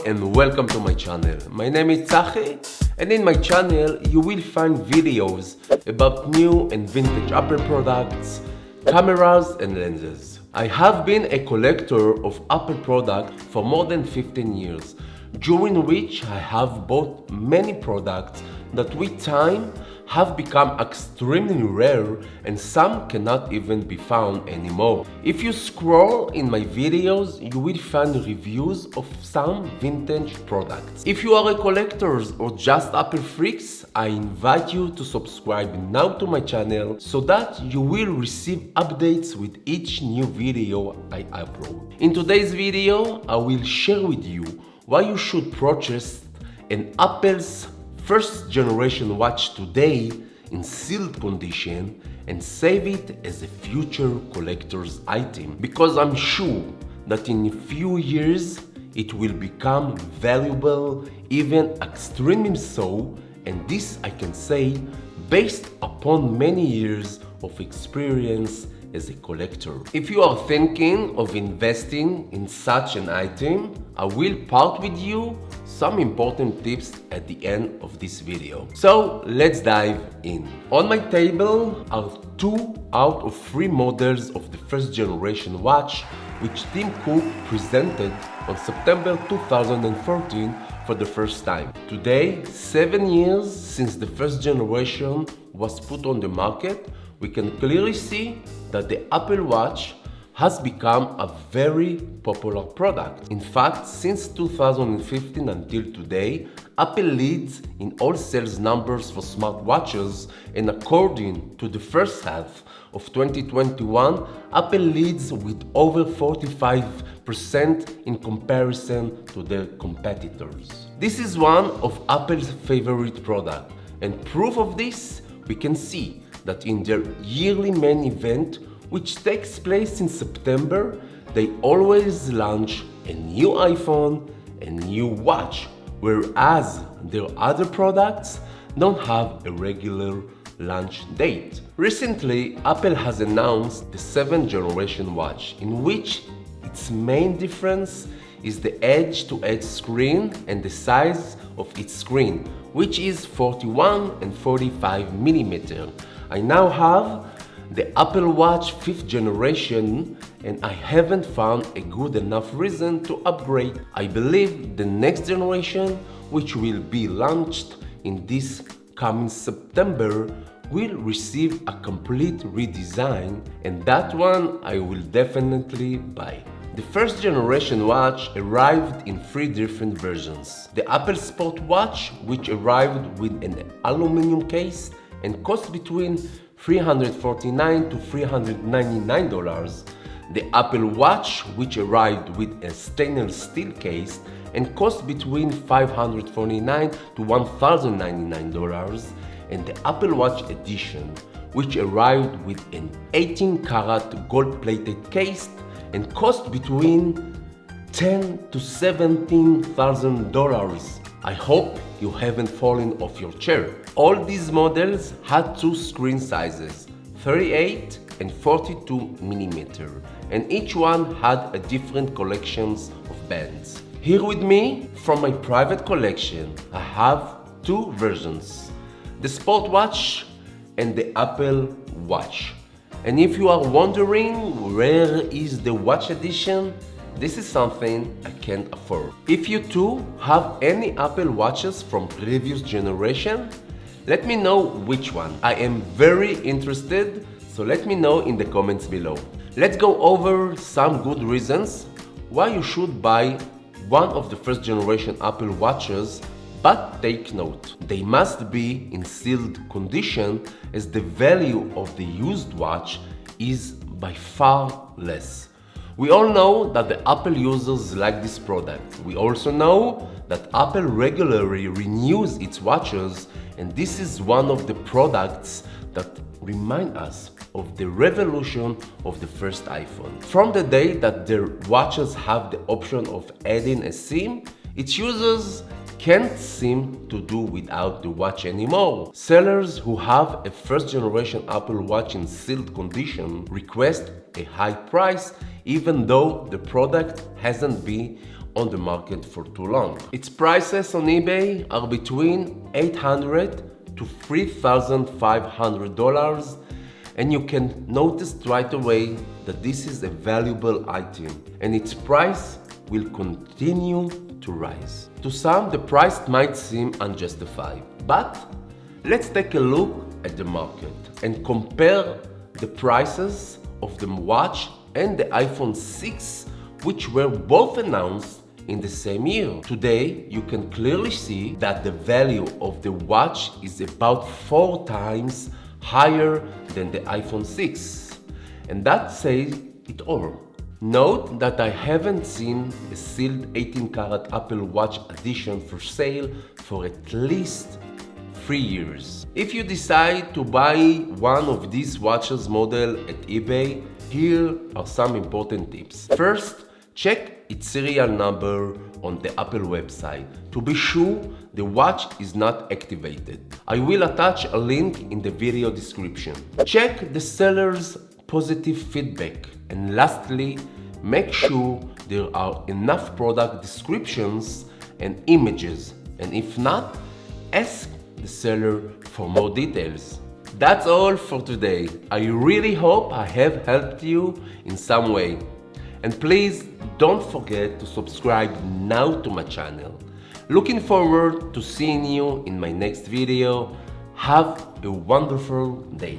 and welcome to my channel. My name is Tzachi, and in my channel you will find videos about new and vintage Apple products, cameras and lenses. I have been a collector of Apple products for more than 15 years, during which I have bought many products that with time have become extremely rare and some cannot even be found anymore. If you scroll in my videos, you will find reviews of some vintage products. If you are a collector or just Apple freaks, I invite you to subscribe now to my channel so that you will receive updates with each new video I upload. In today's video, I will share with you why you should purchase an Apple's first generation watch today in sealed condition and save it as a future collector's item, because I'm sure that in a few years it will become valuable, even extremely so, and this I can say based upon many years of experience as a collector. If you are thinking of investing in such an item, I will part with you some important tips at the end of this video. So let's dive in. On my table are 2 out of 3 models of the first generation watch, which Tim Cook presented on September 2014 for the first time. Today, 7 years since the first generation was put on the market, we can clearly see that the Apple Watch has become a very popular product. In fact, since 2015 until today, Apple leads in all sales numbers for smartwatches, and according to the first half of 2021, Apple leads with over 45% in comparison to their competitors. This is one of Apple's favorite products, and proof of this we can see that in their yearly main event, which takes place in September, they always launch a new iPhone, a new watch, whereas their other products don't have a regular launch date. Recently, Apple has announced the 7th generation watch, in which its main difference is the edge-to-edge screen and the size of its screen, which is 41 and 45 mm. I now have the Apple Watch 5th generation, and I haven't found a good enough reason to upgrade. I believe the next generation, which will be launched in this coming September, will receive a complete redesign, and that one I will definitely buy. The first generation watch arrived in 3 different versions. The Apple Sport Watch, which arrived with an aluminum case and cost between $349 to $399. The Apple Watch, which arrived with a stainless steel case and cost between $549 to $1,099. And the Apple Watch Edition, which arrived with an 18-karat gold-plated case and cost between $10,000 to $17,000. I hope you haven't fallen off your chair. All these models had 2 screen sizes, 38 and 42 mm, and each one had a different collections of bands. Here with me, from my private collection, I have 2 versions, the Sport Watch and the Apple Watch. And if you are wondering where is the Watch Edition, this is something I can't afford. If you too have any Apple Watches from previous generation, let me know which one. I am very interested, so let me know in the comments below. Let's go over some good reasons why you should buy one of the first generation Apple Watches, but take note, they must be in sealed condition, as the value of the used watch is by far less. We all know that the Apple users like this product. We also know that Apple regularly renews its watches, and this is one of the products that remind us of the revolution of the first iPhone. From the day that their watches have the option of adding a SIM, its users can't seem to do without the watch anymore. Sellers who have a first generation Apple Watch in sealed condition request a high price, even though the product hasn't been on the market for too long. Its prices on eBay are between $800 to $3,500, and you can notice right away that this is a valuable item and its price will continue to rise. To some, the price might seem unjustified, but let's take a look at the market and compare the prices of the watch and the iPhone 6, which were both announced in the same year. Today, you can clearly see that the value of the watch is about 4 times higher than the iPhone 6, and that says it all. Note that I haven't seen a sealed 18-karat Apple Watch edition for sale for at least 3 years. If you decide to buy one of these watches model at eBay, here are some important tips. First, check its serial number on the Apple website to be sure the watch is not activated. I will attach a link in the video description. Check the seller's positive feedback, and lastly, make sure there are enough product descriptions and images, and if not, ask the seller for more details. That's all for today. I really hope I have helped you in some way. And please don't forget to subscribe now to my channel. Looking forward to seeing you in my next video. Have a wonderful day.